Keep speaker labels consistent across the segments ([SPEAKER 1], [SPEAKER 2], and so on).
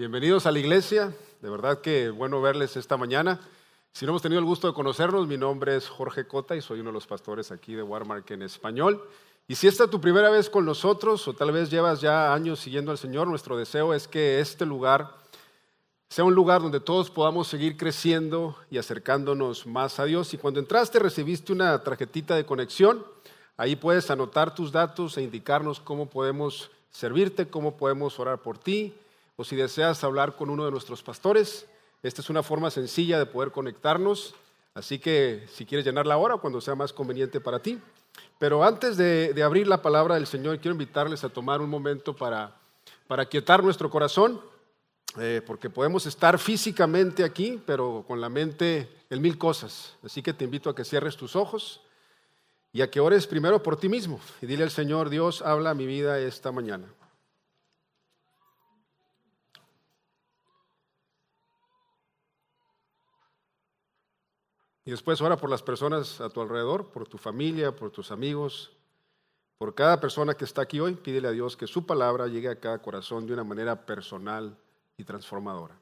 [SPEAKER 1] Bienvenidos a la iglesia, de verdad que bueno verles esta mañana. Si no hemos tenido el gusto de conocernos, mi nombre es Jorge Cota y soy uno de los pastores aquí de Watermark en español. Y si esta es tu primera vez con nosotros o tal vez llevas ya años siguiendo al Señor, nuestro deseo es que este lugar sea un lugar donde todos podamos seguir creciendo y acercándonos más a Dios. Y cuando entraste recibiste una tarjetita de conexión, ahí puedes anotar tus datos e indicarnos cómo podemos servirte, cómo podemos orar por ti, o si deseas hablar con uno de nuestros pastores. Esta es una forma sencilla de poder conectarnos, así que si quieres llenarla ahora, cuando sea más conveniente para ti. Pero antes de abrir la palabra del Señor, quiero invitarles a tomar un momento para aquietar nuestro corazón, porque podemos estar físicamente aquí, pero con la mente en mil cosas. Así que te invito a que cierres tus ojos y a que ores primero por ti mismo y dile al Señor: Dios, habla a mi vida esta mañana. Y después ora por las personas a tu alrededor, por tu familia, por tus amigos, por cada persona que está aquí hoy. Pídele a Dios que su palabra llegue a cada corazón de una manera personal y transformadora.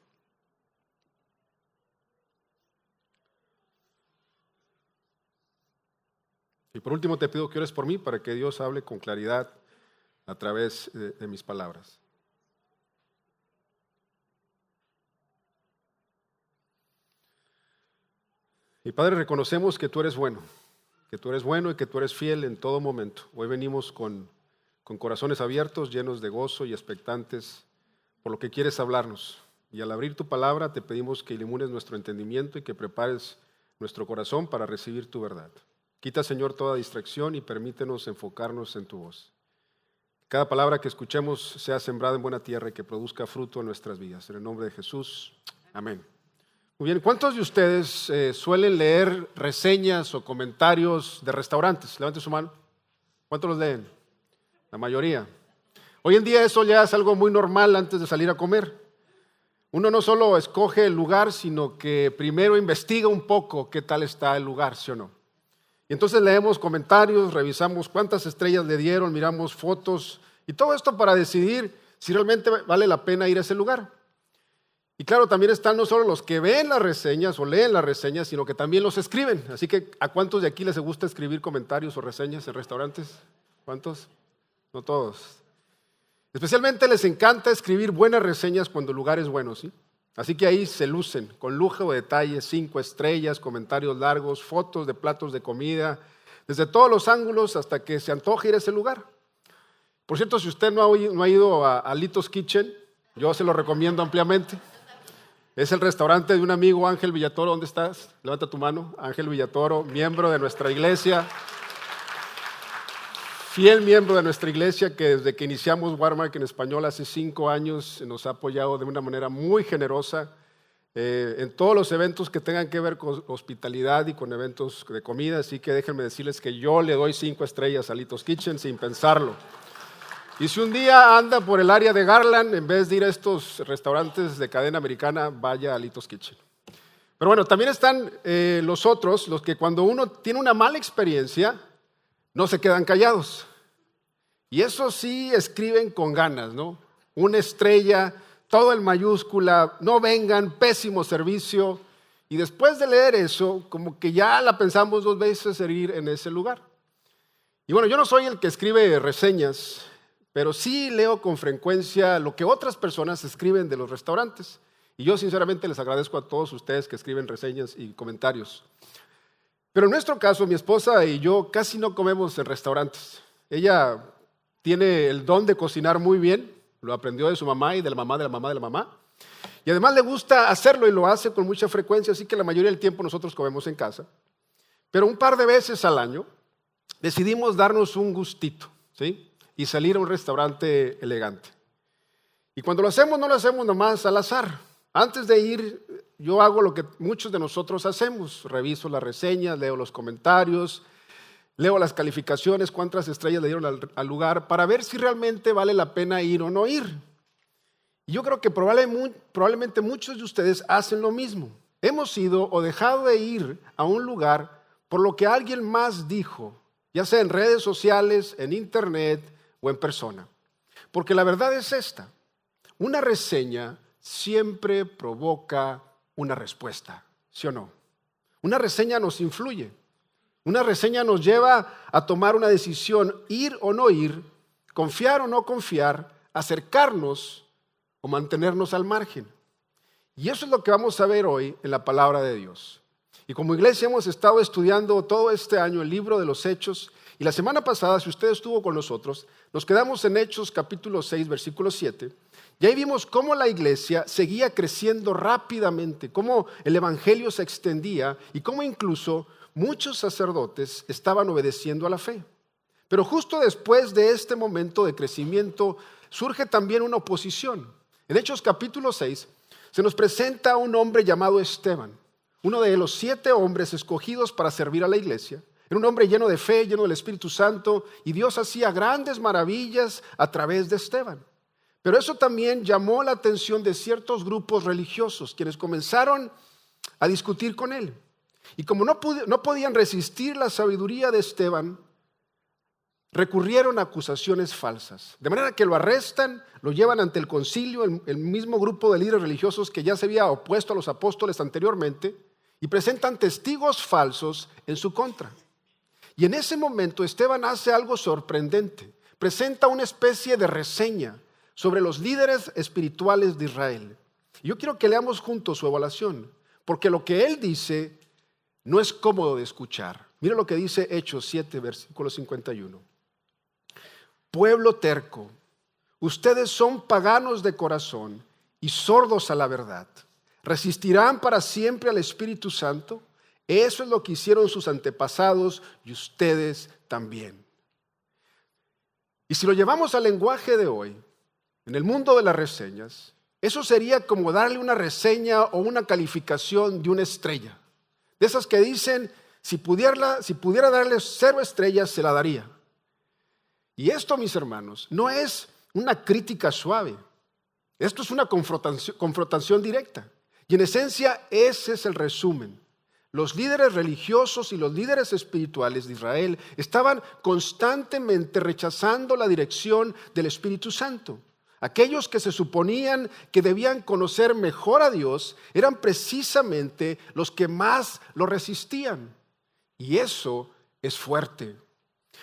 [SPEAKER 1] Y por último te pido que ores por mí para que Dios hable con claridad a través de mis palabras. Y Padre, reconocemos que tú eres bueno y que tú eres fiel en todo momento. Hoy venimos con corazones abiertos, llenos de gozo y expectantes por lo que quieres hablarnos. Y al abrir tu palabra te pedimos que ilumines nuestro entendimiento y que prepares nuestro corazón para recibir tu verdad. Quita, Señor, toda distracción y permítenos enfocarnos en tu voz. Cada palabra que escuchemos sea sembrada en buena tierra y que produzca fruto en nuestras vidas. En el nombre de Jesús, amén. Muy bien, ¿cuántos de ustedes suelen leer reseñas o comentarios de restaurantes? Levante su mano. ¿Cuántos los leen? La mayoría. Hoy en día eso ya es algo muy normal antes de salir a comer. Uno no solo escoge el lugar, sino que primero investiga un poco qué tal está el lugar, ¿sí o no? Y entonces leemos comentarios, revisamos cuántas estrellas le dieron, miramos fotos y todo esto para decidir si realmente vale la pena ir a ese lugar. Y claro, también están no solo los que ven las reseñas o leen las reseñas, sino que también los escriben. Así que, ¿a cuántos de aquí les gusta escribir comentarios o reseñas en restaurantes? ¿Cuántos? No todos. Especialmente les encanta escribir buenas reseñas cuando el lugar es bueno, ¿sí? Así que ahí se lucen con lujo de detalles, 5 estrellas, comentarios largos, fotos de platos de comida, desde todos los ángulos hasta que se antoje ir a ese lugar. Por cierto, si usted no ha ido a Litos Kitchen, yo se lo recomiendo ampliamente. Es el restaurante de un amigo, Ángel Villatoro. ¿Dónde estás? Levanta tu mano. Ángel Villatoro, miembro de nuestra iglesia, fiel miembro de nuestra iglesia, que desde que iniciamos Watermark en español hace 5 años nos ha apoyado de una manera muy generosa en todos los eventos que tengan que ver con hospitalidad y con eventos de comida. Así que déjenme decirles que yo le doy 5 estrellas a Litos Kitchen sin pensarlo. Y si un día anda por el área de Garland, en vez de ir a estos restaurantes de cadena americana, vaya a Litos Kitchen. Pero bueno, también están los otros, los que cuando uno tiene una mala experiencia, no se quedan callados. Y eso sí escriben con ganas, ¿no? 1 estrella, todo en mayúscula, no vengan, pésimo servicio. Y después de leer eso, como que ya la pensamos 2 veces en ir en ese lugar. Y bueno, yo no soy el que escribe reseñas, pero sí leo con frecuencia lo que otras personas escriben de los restaurantes. Y yo sinceramente les agradezco a todos ustedes que escriben reseñas y comentarios. Pero en nuestro caso, mi esposa y yo casi no comemos en restaurantes. Ella tiene el don de cocinar muy bien, lo aprendió de su mamá y de la mamá de la mamá de la mamá. Y además le gusta hacerlo y lo hace con mucha frecuencia, así que la mayoría del tiempo nosotros comemos en casa. Pero un par de veces al año decidimos darnos un gustito, ¿sí? Y salir a un restaurante elegante. Y cuando lo hacemos, no lo hacemos nomás al azar. Antes de ir, yo hago lo que muchos de nosotros hacemos. Reviso las reseñas, leo los comentarios, leo las calificaciones, cuántas estrellas le dieron al lugar, para ver si realmente vale la pena ir o no ir. Y yo creo que probablemente muchos de ustedes hacen lo mismo. Hemos ido o dejado de ir a un lugar por lo que alguien más dijo, ya sea en redes sociales, en internet o en persona. Porque la verdad es esta: una reseña siempre provoca una respuesta, ¿sí o no? Una reseña nos influye. Una reseña nos lleva a tomar una decisión, ir o no ir, confiar o no confiar, acercarnos o mantenernos al margen. Y eso es lo que vamos a ver hoy en la palabra de Dios. Y como iglesia hemos estado estudiando todo este año el libro de los Hechos. Y la semana pasada, si usted estuvo con nosotros, nos quedamos en Hechos capítulo 6, versículo 7. Y ahí vimos cómo la iglesia seguía creciendo rápidamente, cómo el evangelio se extendía y cómo incluso muchos sacerdotes estaban obedeciendo a la fe. Pero justo después de este momento de crecimiento surge también una oposición. En Hechos capítulo 6 se nos presenta un hombre llamado Esteban, uno de los 7 hombres escogidos para servir a la iglesia. Era un hombre lleno de fe, lleno del Espíritu Santo, y Dios hacía grandes maravillas a través de Esteban. Pero eso también llamó la atención de ciertos grupos religiosos, quienes comenzaron a discutir con él. Y como no podían resistir la sabiduría de Esteban, recurrieron a acusaciones falsas. De manera que lo arrestan, lo llevan ante el concilio, el mismo grupo de líderes religiosos que ya se había opuesto a los apóstoles anteriormente, y presentan testigos falsos en su contra. Y en ese momento Esteban hace algo sorprendente. Presenta una especie de reseña sobre los líderes espirituales de Israel. Y yo quiero que leamos juntos su evaluación, porque lo que él dice no es cómodo de escuchar. Mira lo que dice Hechos 7, versículo 51. Pueblo terco, ustedes son paganos de corazón y sordos a la verdad. ¿Resistirán para siempre al Espíritu Santo? Eso es lo que hicieron sus antepasados y ustedes también. Y si lo llevamos al lenguaje de hoy, en el mundo de las reseñas, eso sería como darle una reseña o una calificación de una estrella. De esas que dicen, si pudiera darle 0 estrellas, se la daría. Y esto, mis hermanos, no es una crítica suave. Esto es una confrontación directa. Y en esencia, ese es el resumen. Los líderes religiosos y los líderes espirituales de Israel estaban constantemente rechazando la dirección del Espíritu Santo. Aquellos que se suponían que debían conocer mejor a Dios eran precisamente los que más lo resistían. Y eso es fuerte,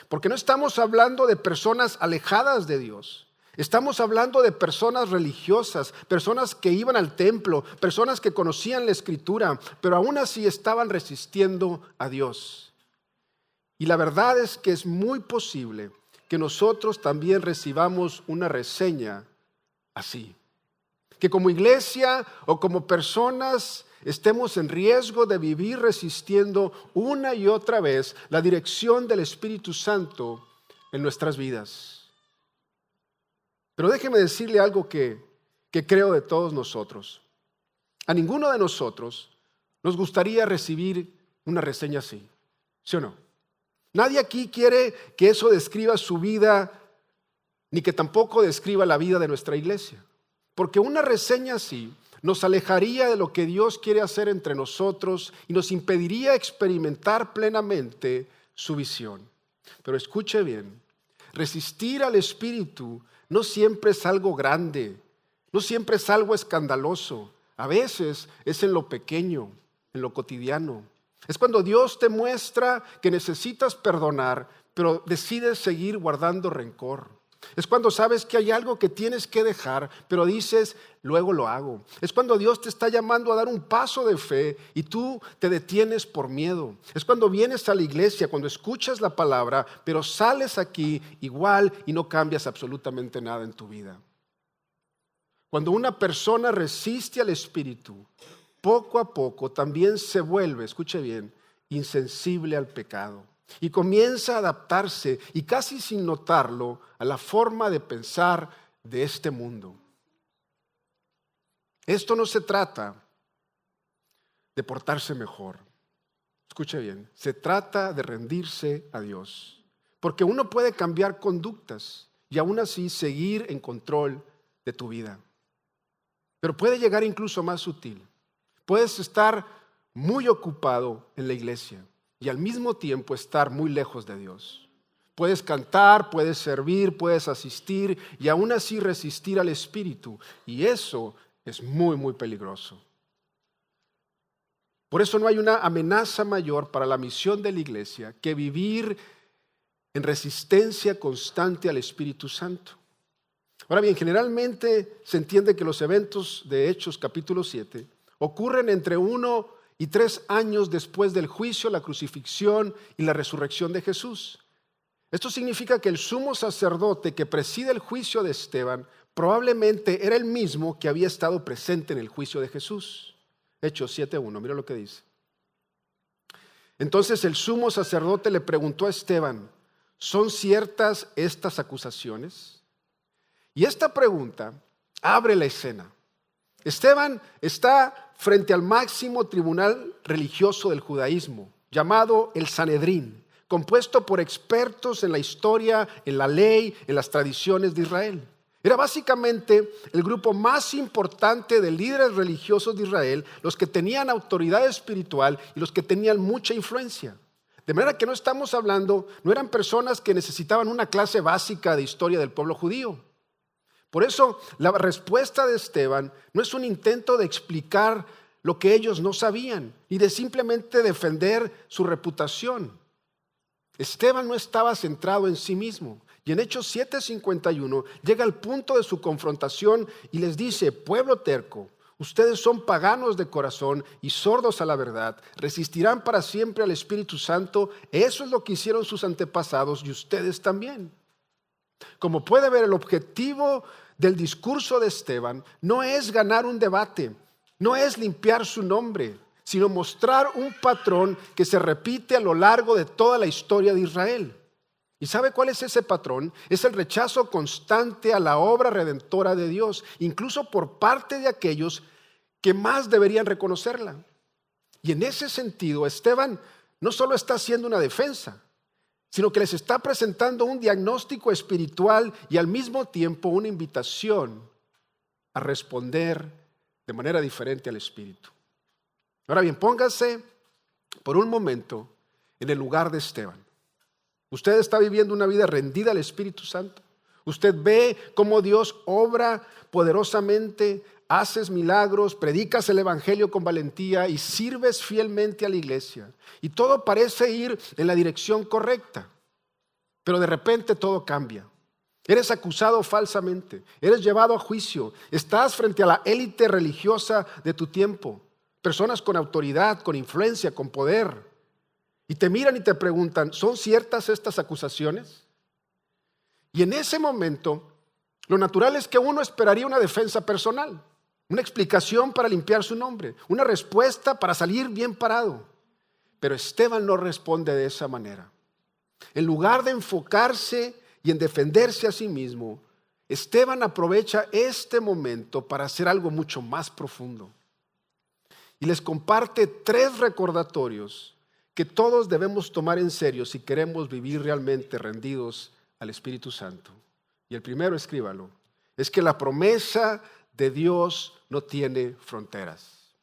[SPEAKER 1] porque no estamos hablando de personas alejadas de Dios. Estamos hablando de personas religiosas, personas que iban al templo, personas que conocían la Escritura, pero aún así estaban resistiendo a Dios. Y la verdad es que es muy posible que nosotros también recibamos una reseña así. Que como iglesia o como personas estemos en riesgo de vivir resistiendo una y otra vez la dirección del Espíritu Santo en nuestras vidas. Pero déjeme decirle algo que creo de todos nosotros. A ninguno de nosotros nos gustaría recibir una reseña así, ¿sí o no? Nadie aquí quiere que eso describa su vida, ni que tampoco describa la vida de nuestra iglesia. Porque una reseña así nos alejaría de lo que Dios quiere hacer entre nosotros y nos impediría experimentar plenamente su visión. Pero escuche bien, resistir al Espíritu no siempre es algo grande, no siempre es algo escandaloso. A veces es en lo pequeño, en lo cotidiano. Es cuando Dios te muestra que necesitas perdonar, pero decides seguir guardando rencor. Es cuando sabes que hay algo que tienes que dejar, pero dices, luego lo hago. Es cuando Dios te está llamando a dar un paso de fe y tú te detienes por miedo. Es cuando vienes a la iglesia, cuando escuchas la palabra, pero sales aquí igual y no cambias absolutamente nada en tu vida. Cuando una persona resiste al Espíritu, poco a poco también se vuelve, escuche bien, insensible al pecado. Y comienza a adaptarse, y casi sin notarlo, a la forma de pensar de este mundo. Esto no se trata de portarse mejor. Escuche bien, se trata de rendirse a Dios. Porque uno puede cambiar conductas y aún así seguir en control de tu vida. Pero puede llegar incluso más sutil. Puedes estar muy ocupado en la iglesia y al mismo tiempo estar muy lejos de Dios. Puedes cantar, puedes servir, puedes asistir y aún así resistir al Espíritu. Y eso es muy, muy peligroso. Por eso no hay una amenaza mayor para la misión de la iglesia que vivir en resistencia constante al Espíritu Santo. Ahora bien, generalmente se entiende que los eventos de Hechos capítulo 7 ocurren entre 1 y 3 años después del juicio, la crucifixión y la resurrección de Jesús. Esto significa que el sumo sacerdote que preside el juicio de Esteban probablemente era el mismo que había estado presente en el juicio de Jesús. Hechos 7:1, mira lo que dice. Entonces el sumo sacerdote le preguntó a Esteban, ¿son ciertas estas acusaciones? Y esta pregunta abre la escena. Esteban está frente al máximo tribunal religioso del judaísmo, llamado el Sanedrín, compuesto por expertos en la historia, en la ley, en las tradiciones de Israel. Era básicamente el grupo más importante de líderes religiosos de Israel, los que tenían autoridad espiritual y los que tenían mucha influencia. De manera que no estamos hablando, no eran personas que necesitaban una clase básica de historia del pueblo judío. Por eso la respuesta de Esteban no es un intento de explicar lo que ellos no sabían y de simplemente defender su reputación. Esteban no estaba centrado en sí mismo. Y en Hechos 7:51 llega al punto de su confrontación y les dice, pueblo terco, ustedes son paganos de corazón y sordos a la verdad, resistirán para siempre al Espíritu Santo, eso es lo que hicieron sus antepasados y ustedes también. Como puede ver, el objetivo del discurso de Esteban no es ganar un debate, no es limpiar su nombre, sino mostrar un patrón que se repite a lo largo de toda la historia de Israel. ¿Y sabe cuál es ese patrón? Es el rechazo constante a la obra redentora de Dios, incluso por parte de aquellos que más deberían reconocerla. Y en ese sentido, Esteban no solo está haciendo una defensa, sino que les está presentando un diagnóstico espiritual y al mismo tiempo una invitación a responder de manera diferente al Espíritu. Ahora bien, póngase por un momento en el lugar de Esteban. Usted está viviendo una vida rendida al Espíritu Santo. Usted ve cómo Dios obra poderosamente, haces milagros, predicas el Evangelio con valentía y sirves fielmente a la iglesia. Y todo parece ir en la dirección correcta. Pero de repente todo cambia. Eres acusado falsamente, eres llevado a juicio, estás frente a la élite religiosa de tu tiempo. Personas con autoridad, con influencia, con poder. Y te miran y te preguntan, ¿son ciertas estas acusaciones? Y en ese momento, lo natural es que uno esperaría una defensa personal, una explicación para limpiar su nombre, una respuesta para salir bien parado. Pero Esteban no responde de esa manera. En lugar de enfocarse y en defenderse a sí mismo, Esteban aprovecha este momento para hacer algo mucho más profundo. Y les comparte 3 recordatorios que todos debemos tomar en serio si queremos vivir realmente rendidos al Espíritu Santo. Y el primero, escríbalo, es que la promesa de Dios no tiene fronteras.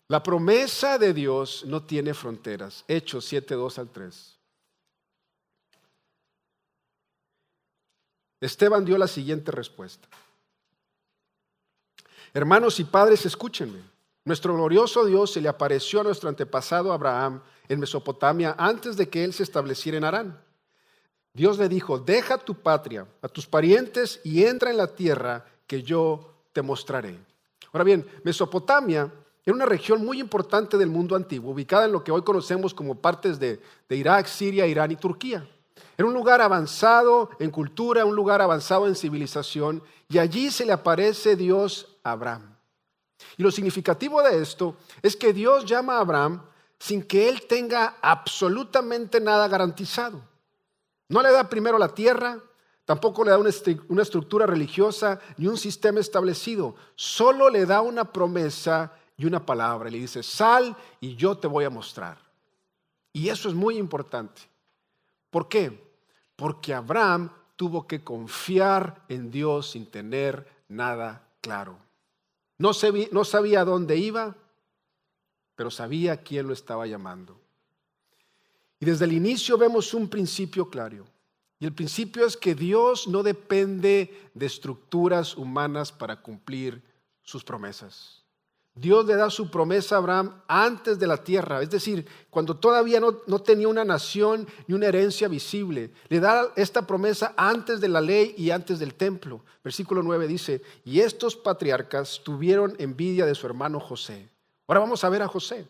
[SPEAKER 1] La promesa de Dios no tiene fronteras. Hechos 7:2-3. Esteban dio la siguiente respuesta. Hermanos y padres, escúchenme. Nuestro glorioso Dios se le apareció a nuestro antepasado Abraham en Mesopotamia antes de que él se estableciera en Harán. Dios le dijo, deja tu patria, a tus parientes y entra en la tierra que yo te mostraré. Ahora bien, Mesopotamia era una región muy importante del mundo antiguo, ubicada en lo que hoy conocemos como partes de Irak, Siria, Irán y Turquía. Era un lugar avanzado en cultura, un lugar avanzado en civilización, y allí se le aparece Dios a Abraham. Y lo significativo de esto es que Dios llama a Abraham sin que él tenga absolutamente nada garantizado. No le da primero la tierra, tampoco le da una estructura religiosa ni un sistema establecido. Solo le da una promesa y una palabra. Le dice, sal y yo te voy a mostrar. Y eso es muy importante. ¿Por qué? Porque Abraham tuvo que confiar en Dios sin tener nada claro. No sabía a dónde iba, pero sabía quién lo estaba llamando. Y desde el inicio vemos un principio claro. Y el principio es que Dios no depende de estructuras humanas para cumplir sus promesas. Dios le da su promesa a Abraham antes de la tierra, es decir, cuando todavía no tenía una nación ni una herencia visible. Le da esta promesa antes de la ley y antes del templo. Versículo 9 dice, y estos patriarcas tuvieron envidia de su hermano José. Ahora vamos a ver a José.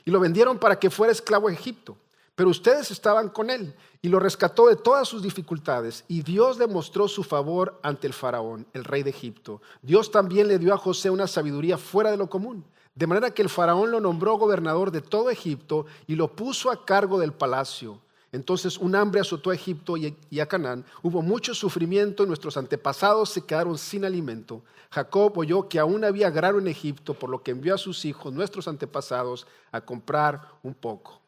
[SPEAKER 1] Y lo vendieron para que fuera esclavo a Egipto. Pero ustedes estaban con él y lo rescató de todas sus dificultades. Y Dios le mostró su favor ante el faraón, el rey de Egipto. Dios también le dio a José una sabiduría fuera de lo común. De manera que el faraón lo nombró gobernador de todo Egipto y lo puso a cargo del palacio. Entonces un hambre azotó a Egipto y a Canaán. Hubo mucho sufrimiento y nuestros antepasados se quedaron sin alimento. Jacob oyó que aún había grano en Egipto, por lo que envió a sus hijos, nuestros antepasados, a comprar un poco.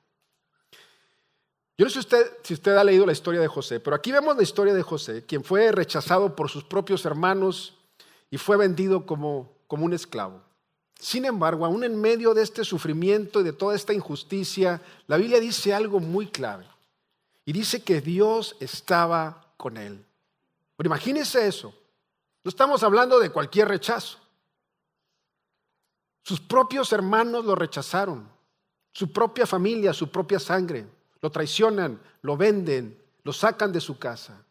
[SPEAKER 1] Yo no sé si usted ha leído la historia de José, pero aquí vemos la historia de José, quien fue rechazado por sus propios hermanos y fue vendido como un esclavo. Sin embargo, aún en medio de este sufrimiento y de toda esta injusticia, la Biblia dice algo muy clave. Y dice que Dios estaba con él. Pero imagínese eso. No estamos hablando de cualquier rechazo. Sus propios hermanos lo rechazaron. Su propia familia, su propia sangre. Lo traicionan, lo venden, lo sacan de su casa.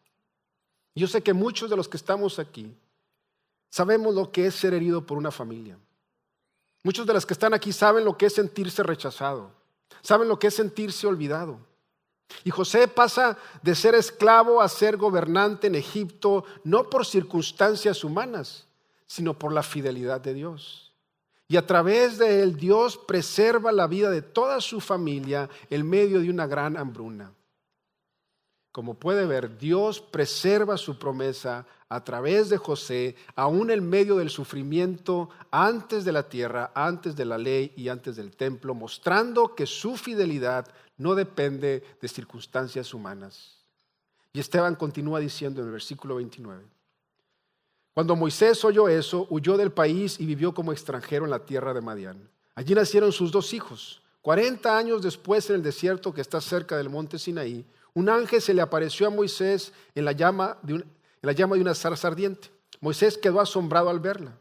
[SPEAKER 1] Yo sé que muchos de los que estamos aquí sabemos lo que es ser herido por una familia. Muchos de los que están aquí saben lo que es sentirse rechazado, saben lo que es sentirse olvidado. Y José pasa de ser esclavo a ser gobernante en Egipto, no por circunstancias humanas, sino por la fidelidad de Dios. Y a través de él, Dios preserva la vida de toda su familia en medio de una gran hambruna. Como puede ver, Dios preserva su promesa a través de José, aún en medio del sufrimiento, antes de la tierra, antes de la ley y antes del templo, mostrando que su fidelidad no depende de circunstancias humanas. Y Esteban continúa diciendo en el versículo 29. Cuando Moisés oyó eso, huyó del país y vivió como extranjero en la tierra de Madián. Allí nacieron sus 2 hijos. 40 años después, en el desierto que está cerca del monte Sinaí, un ángel se le apareció a Moisés en la llama de una zarza ardiente. Moisés quedó asombrado al verla.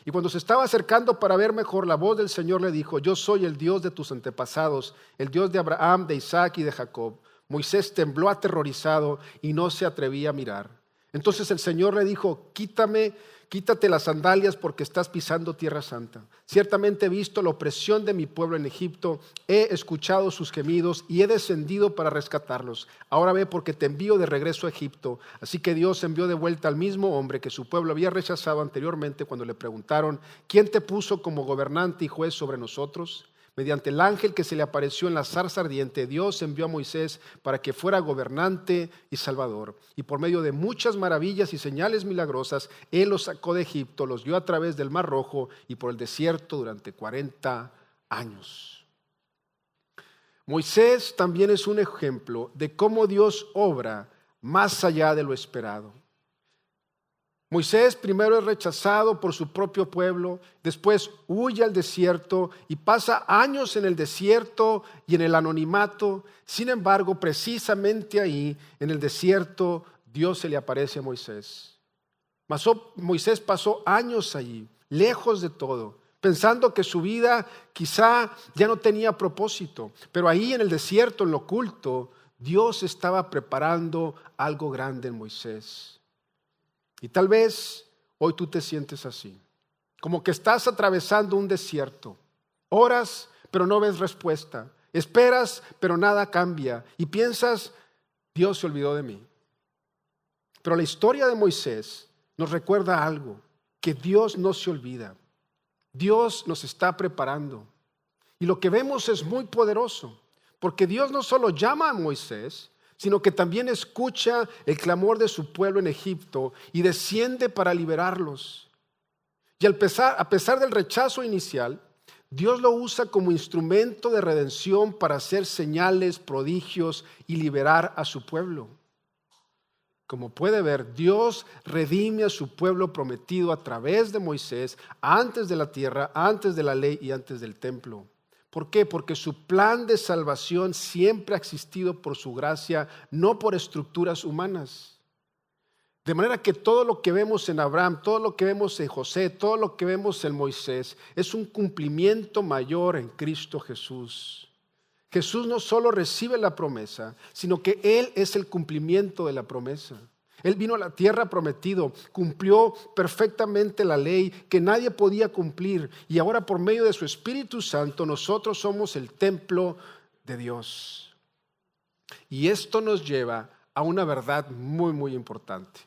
[SPEAKER 1] Y cuando se estaba acercando para ver mejor, la voz del Señor le dijo, yo soy el Dios de tus antepasados, el Dios de Abraham, de Isaac y de Jacob. Moisés tembló aterrorizado y no se atrevía a mirar. Entonces el Señor le dijo, quítate las sandalias porque estás pisando tierra santa. Ciertamente he visto la opresión de mi pueblo en Egipto, he escuchado sus gemidos y he descendido para rescatarlos. Ahora ve porque te envío de regreso a Egipto. Así que Dios envió de vuelta al mismo hombre que su pueblo había rechazado anteriormente cuando le preguntaron, ¿quién te puso como gobernante y juez sobre nosotros? Mediante el ángel que se le apareció en la zarza ardiente, Dios envió a Moisés para que fuera gobernante y salvador. Y por medio de muchas maravillas y señales milagrosas, Él los sacó de Egipto, los guió a través del Mar Rojo y por el desierto durante 40 años. Moisés también es un ejemplo de cómo Dios obra más allá de lo esperado. Moisés primero es rechazado por su propio pueblo, después huye al desierto y pasa años en el desierto y en el anonimato. Sin embargo, precisamente ahí, en el desierto, Dios se le aparece a Moisés. Moisés pasó años allí, lejos de todo, pensando que su vida quizá ya no tenía propósito. Pero ahí en el desierto, en lo oculto, Dios estaba preparando algo grande en Moisés. Y tal vez hoy tú te sientes así, como que estás atravesando un desierto. Oras, pero no ves respuesta. Esperas, pero nada cambia. Y piensas, Dios se olvidó de mí. Pero la historia de Moisés nos recuerda algo, que Dios no se olvida. Dios nos está preparando. Y lo que vemos es muy poderoso, porque Dios no solo llama a Moisés, sino que también escucha el clamor de su pueblo en Egipto y desciende para liberarlos. Y a pesar del rechazo inicial, Dios lo usa como instrumento de redención para hacer señales, prodigios y liberar a su pueblo. Como puede ver, Dios redime a su pueblo prometido a través de Moisés, antes de la tierra, antes de la ley y antes del templo. ¿Por qué? Porque su plan de salvación siempre ha existido por su gracia, no por estructuras humanas. De manera que todo lo que vemos en Abraham, todo lo que vemos en José, todo lo que vemos en Moisés, es un cumplimiento mayor en Cristo Jesús. Jesús no solo recibe la promesa, sino que Él es el cumplimiento de la promesa. Él vino a la tierra prometido, cumplió perfectamente la ley que nadie podía cumplir, y ahora por medio de su Espíritu Santo nosotros somos el templo de Dios. Y esto nos lleva a una verdad muy, muy importante: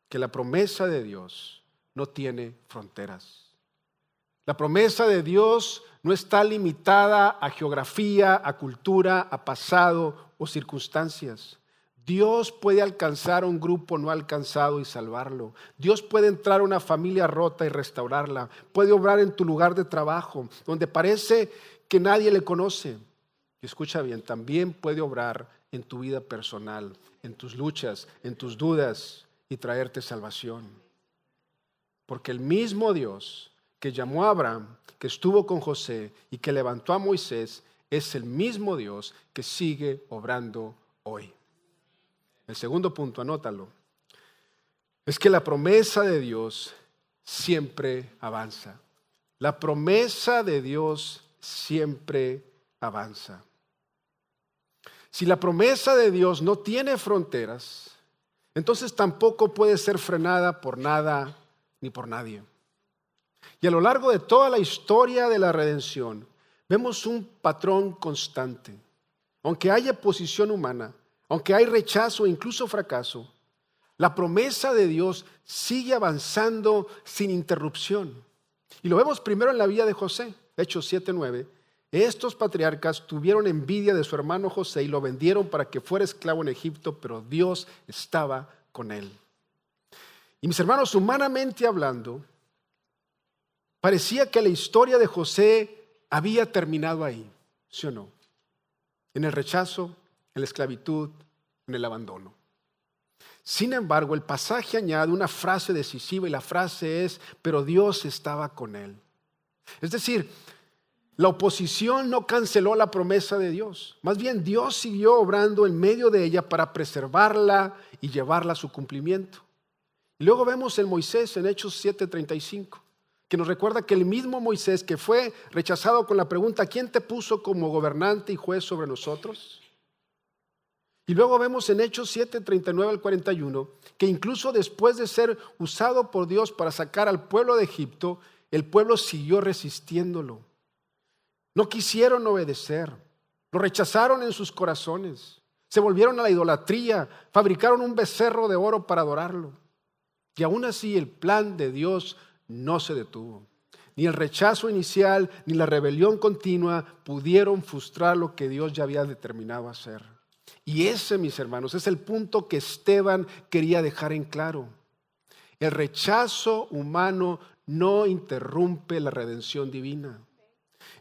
[SPEAKER 1] que la promesa de Dios no tiene fronteras. La promesa de Dios no está limitada a geografía, a cultura, a pasado o circunstancias. Dios puede alcanzar a un grupo no alcanzado y salvarlo. Dios puede entrar a una familia rota y restaurarla. Puede obrar en tu lugar de trabajo, donde parece que nadie le conoce. Y escucha bien, también puede obrar en tu vida personal, en tus luchas, en tus dudas, y traerte salvación. Porque el mismo Dios que llamó a Abraham, que estuvo con José y que levantó a Moisés, es el mismo Dios que sigue obrando hoy. El segundo punto, anótalo, es que la promesa de Dios siempre avanza. La promesa de Dios siempre avanza. Si la promesa de Dios no tiene fronteras, entonces tampoco puede ser frenada por nada ni por nadie. Y a lo largo de toda la historia de la redención, vemos un patrón constante. Aunque haya oposición humana, aunque hay rechazo e incluso fracaso, la promesa de Dios sigue avanzando sin interrupción. Y lo vemos primero en la vida de José, Hechos 7:9. Estos patriarcas tuvieron envidia de su hermano José y lo vendieron para que fuera esclavo en Egipto, pero Dios estaba con él. Y mis hermanos, humanamente hablando, parecía que la historia de José había terminado ahí, ¿sí o no? En el rechazo, en la esclavitud, en el abandono. Sin embargo, el pasaje añade una frase decisiva y la frase es: pero Dios estaba con él. Es decir, la oposición no canceló la promesa de Dios. Más bien, Dios siguió obrando en medio de ella para preservarla y llevarla a su cumplimiento. Y luego vemos en Moisés, en Hechos 7:35, que nos recuerda que el mismo Moisés que fue rechazado con la pregunta: ¿quién te puso como gobernante y juez sobre nosotros? Y luego vemos en Hechos 7:39 al 41, que incluso después de ser usado por Dios para sacar al pueblo de Egipto, el pueblo siguió resistiéndolo. No quisieron obedecer, lo rechazaron en sus corazones, se volvieron a la idolatría, fabricaron un becerro de oro para adorarlo. Y aún así el plan de Dios no se detuvo. Ni el rechazo inicial, ni la rebelión continua pudieron frustrar lo que Dios ya había determinado hacer. Y ese, mis hermanos, es el punto que Esteban quería dejar en claro. El rechazo humano no interrumpe la redención divina.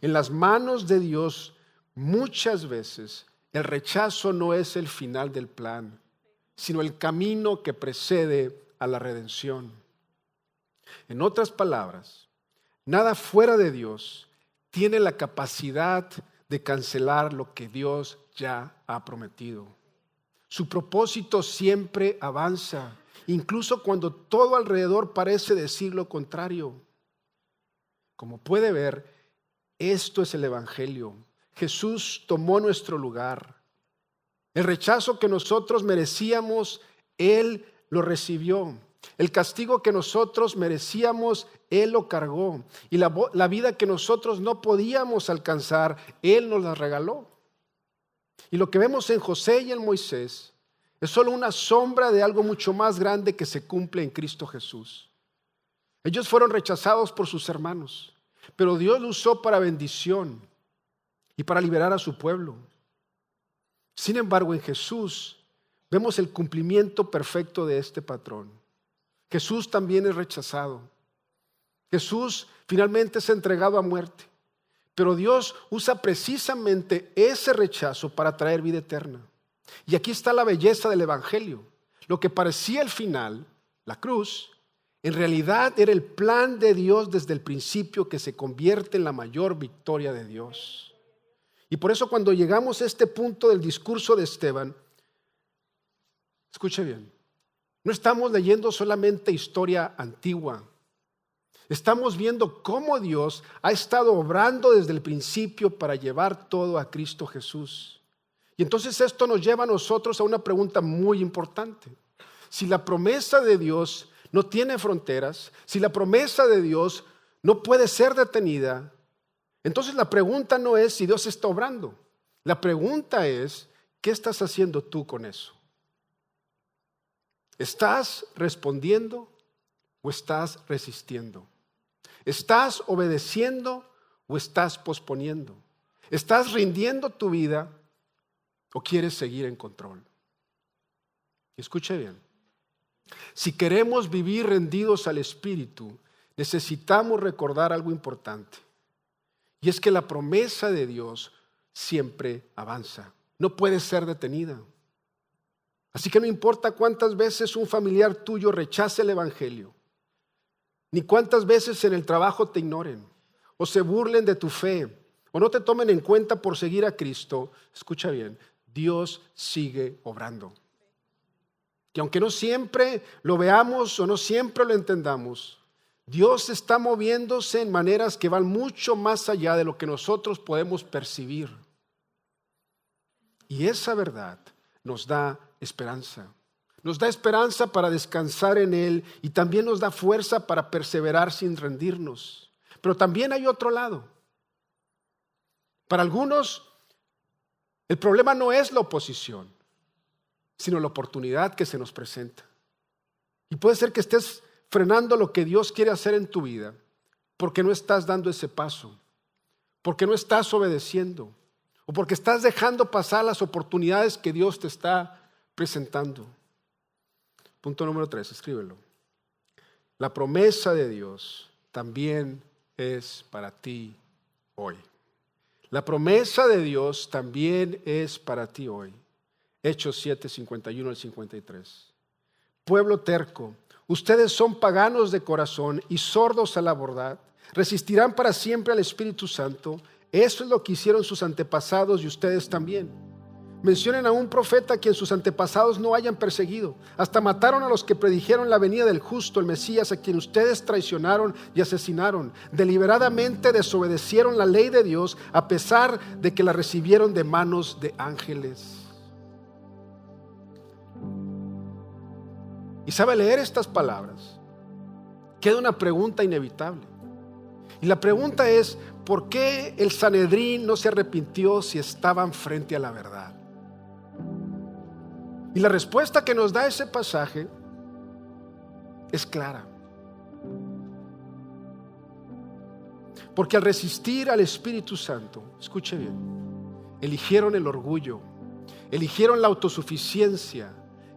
[SPEAKER 1] En las manos de Dios, muchas veces, el rechazo no es el final del plan, sino el camino que precede a la redención. En otras palabras, nada fuera de Dios tiene la capacidad de cancelar lo que Dios ya ha prometido. Su propósito siempre avanza, incluso cuando todo alrededor parece decir lo contrario. Como puede ver, esto es el Evangelio. Jesús tomó nuestro lugar. El rechazo que nosotros merecíamos, Él lo recibió. El castigo que nosotros merecíamos, Él lo cargó. Y la vida que nosotros no podíamos alcanzar, Él nos la regaló. Y lo que vemos en José y en Moisés es solo una sombra de algo mucho más grande que se cumple en Cristo Jesús. Ellos fueron rechazados por sus hermanos, pero Dios lo usó para bendición y para liberar a su pueblo. Sin embargo, en Jesús vemos el cumplimiento perfecto de este patrón. Jesús también es rechazado. Jesús finalmente es entregado a muerte. Pero Dios usa precisamente ese rechazo para traer vida eterna. Y aquí está la belleza del Evangelio. Lo que parecía el final, la cruz, en realidad era el plan de Dios desde el principio, que se convierte en la mayor victoria de Dios. Y por eso cuando llegamos a este punto del discurso de Esteban, Escuche bien. No estamos leyendo solamente historia antigua. Estamos viendo cómo Dios ha estado obrando desde el principio para llevar todo a Cristo Jesús. Y entonces esto nos lleva a nosotros a una pregunta muy importante. Si la promesa de Dios no tiene fronteras, si la promesa de Dios no puede ser detenida, entonces la pregunta no es si Dios está obrando. La pregunta es, ¿qué estás haciendo tú con eso? ¿Estás respondiendo o estás resistiendo? ¿Estás obedeciendo o estás posponiendo? ¿Estás rindiendo tu vida o quieres seguir en control? Y escuche bien. Si queremos vivir rendidos al Espíritu, necesitamos recordar algo importante. Y es que la promesa de Dios siempre avanza. No puede ser detenida. Así que no importa cuántas veces un familiar tuyo rechace el Evangelio, ni cuántas veces en el trabajo te ignoren, o se burlen de tu fe, o no te tomen en cuenta por seguir a Cristo, escucha bien, Dios sigue obrando. Que aunque no siempre lo veamos o no siempre lo entendamos, Dios está moviéndose en maneras que van mucho más allá de lo que nosotros podemos percibir. Y esa verdad nos da esperanza. Nos da esperanza para descansar en Él y también nos da fuerza para perseverar sin rendirnos. Pero también hay otro lado. Para algunos, el problema no es la oposición, sino la oportunidad que se nos presenta. Y puede ser que estés frenando lo que Dios quiere hacer en tu vida porque no estás dando ese paso, porque no estás obedeciendo o porque estás dejando pasar las oportunidades que Dios te está presentando. Punto número 3, escríbelo. La promesa de Dios también es para ti hoy. La promesa de Dios también es para ti hoy. Hechos 7, 51 al 53. Pueblo terco, ustedes son paganos de corazón y sordos a la verdad. Resistirán para siempre al Espíritu Santo. Eso es lo que hicieron sus antepasados y ustedes también. Mencionen a un profeta a quien sus antepasados no hayan perseguido. Hasta mataron a los que predijeron la venida del justo, el Mesías, a quien ustedes traicionaron y asesinaron. Deliberadamente desobedecieron la ley de Dios a pesar de que la recibieron de manos de ángeles. Y sabe, leer estas palabras, queda una pregunta inevitable. Y la pregunta es, ¿por qué el Sanedrín no se arrepintió si estaban frente a la verdad? Y la respuesta que nos da ese pasaje es clara. Porque al resistir al Espíritu Santo, escuche bien, eligieron el orgullo, eligieron la autosuficiencia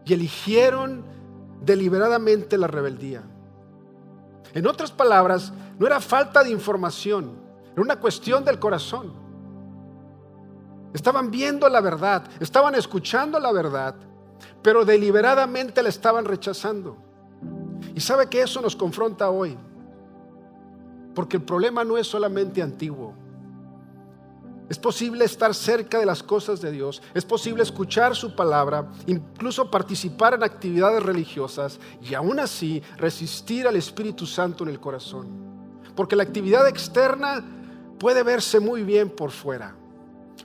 [SPEAKER 1] y eligieron deliberadamente la rebeldía. En otras palabras, no era falta de información, era una cuestión del corazón. Estaban viendo la verdad, estaban escuchando la verdad, pero deliberadamente la estaban rechazando. Y sabe que eso nos confronta hoy, porque el problema no es solamente antiguo. Es posible estar cerca de las cosas de Dios, es posible escuchar su palabra, incluso participar en actividades religiosas y aún así resistir al Espíritu Santo en el corazón. Porque la actividad externa puede verse muy bien por fuera,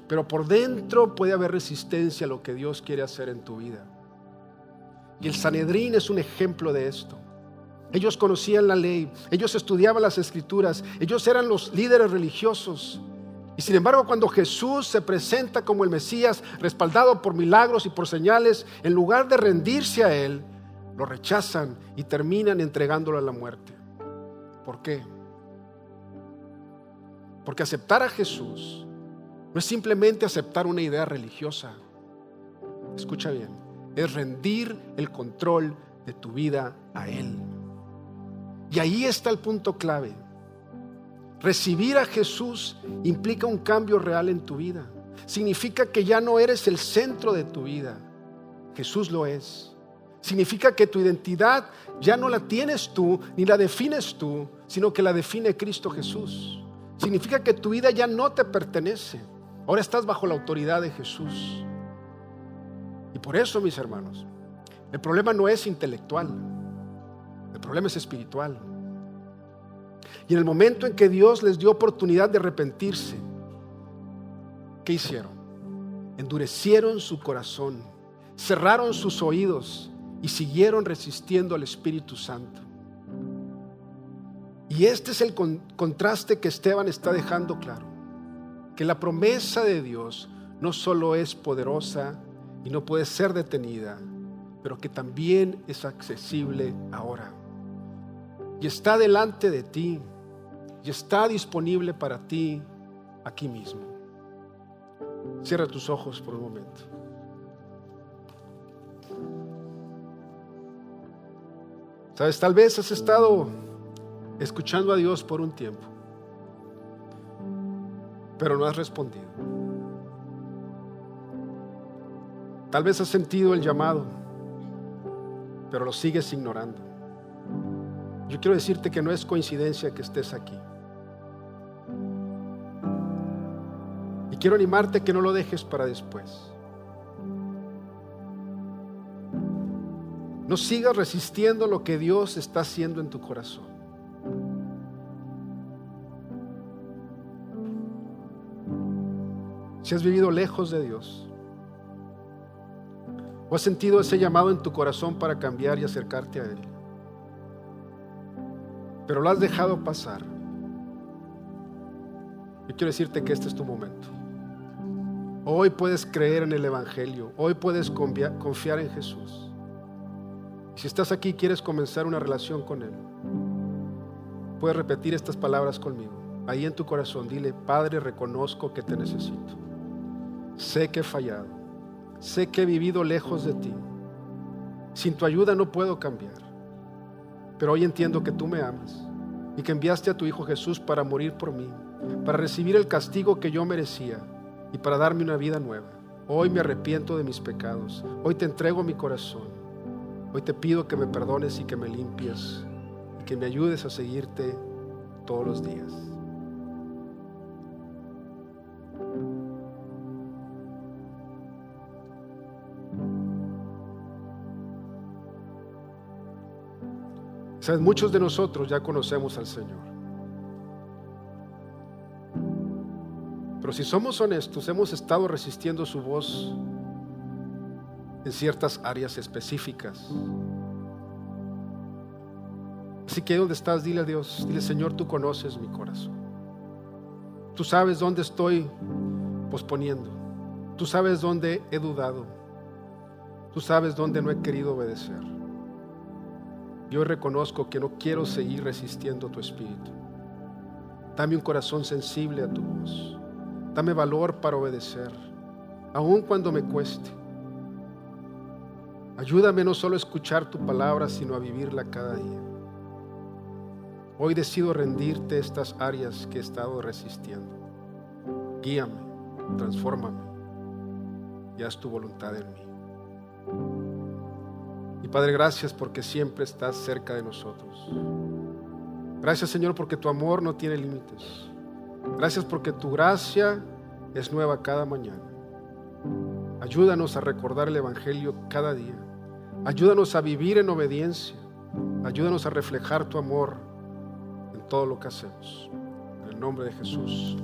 [SPEAKER 1] pero por dentro puede haber resistencia a lo que Dios quiere hacer en tu vida. Y el Sanedrín es un ejemplo de esto. Ellos conocían la ley, ellos estudiaban las Escrituras, ellos eran los líderes religiosos. Y sin embargo, cuando Jesús se presenta como el Mesías, respaldado por milagros y por señales, en lugar de rendirse a Él, lo rechazan y terminan entregándolo a la muerte. ¿Por qué? Porque aceptar a Jesús no es simplemente aceptar una idea religiosa. Escucha bien, es rendir el control de tu vida a Él. Y ahí está el punto clave. Recibir a Jesús implica un cambio real en tu vida. Significa que ya no eres el centro de tu vida. Jesús lo es. Significa que tu identidad ya no la tienes tú, ni la defines tú, sino que la define Cristo Jesús. Significa que tu vida ya no te pertenece. Ahora estás bajo la autoridad de Jesús. Y por eso, mis hermanos, El problema no es intelectual, el problema es espiritual. Y en el momento en que Dios les dio oportunidad de arrepentirse, ¿qué hicieron? Endurecieron su corazón, cerraron sus oídos y siguieron resistiendo al Espíritu Santo. Y este es el contraste que Esteban está dejando claro, que la promesa de Dios no solo es poderosa y no puede ser detenida, pero que también es accesible ahora. Y está delante de ti, y está disponible para ti aquí mismo. Cierra tus ojos por un momento. Sabes, tal vez has estado escuchando a Dios por un tiempo, pero no has respondido. Tal vez has sentido el llamado, pero lo sigues ignorando. Yo quiero decirte que no es coincidencia que estés aquí. Y quiero animarte que no lo dejes para después. No sigas resistiendo lo que Dios está haciendo en tu corazón. Si has vivido lejos de Dios, o has sentido ese llamado en tu corazón para cambiar y acercarte a Él, pero lo has dejado pasar, yo quiero decirte que este es tu momento. Hoy puedes creer en el Evangelio, hoy puedes confiar en Jesús. Si estás aquí y quieres comenzar una relación con Él, puedes repetir estas palabras conmigo. Ahí en tu corazón dile: Padre, reconozco que te necesito. Sé que he fallado, sé que he vivido lejos de ti. Sin tu ayuda no puedo cambiar, pero hoy entiendo que tú me amas y que enviaste a tu Hijo Jesús para morir por mí, para recibir el castigo que yo merecía y para darme una vida nueva. Hoy me arrepiento de mis pecados, hoy te entrego mi corazón, hoy te pido que me perdones y que me limpies y que me ayudes a seguirte todos los días. Sabes, muchos de nosotros ya conocemos al Señor. Pero si somos honestos, hemos estado resistiendo su voz en ciertas áreas específicas. Así que ahí donde estás, dile a Dios, dile: Señor, tú conoces mi corazón. Tú sabes dónde estoy posponiendo. Tú sabes dónde he dudado. Tú sabes dónde no he querido obedecer. Yo reconozco que no quiero seguir resistiendo tu espíritu. Dame un corazón sensible a tu voz. Dame valor para obedecer, aun cuando me cueste. Ayúdame no solo a escuchar tu palabra, sino a vivirla cada día. Hoy decido rendirte estas áreas que he estado resistiendo. Guíame, transfórmame y haz tu voluntad en mí. Y Padre, gracias porque siempre estás cerca de nosotros. Gracias, Señor, porque tu amor no tiene límites. Gracias porque tu gracia es nueva cada mañana. Ayúdanos a recordar el Evangelio cada día. Ayúdanos a vivir en obediencia. Ayúdanos a reflejar tu amor en todo lo que hacemos. En el nombre de Jesús.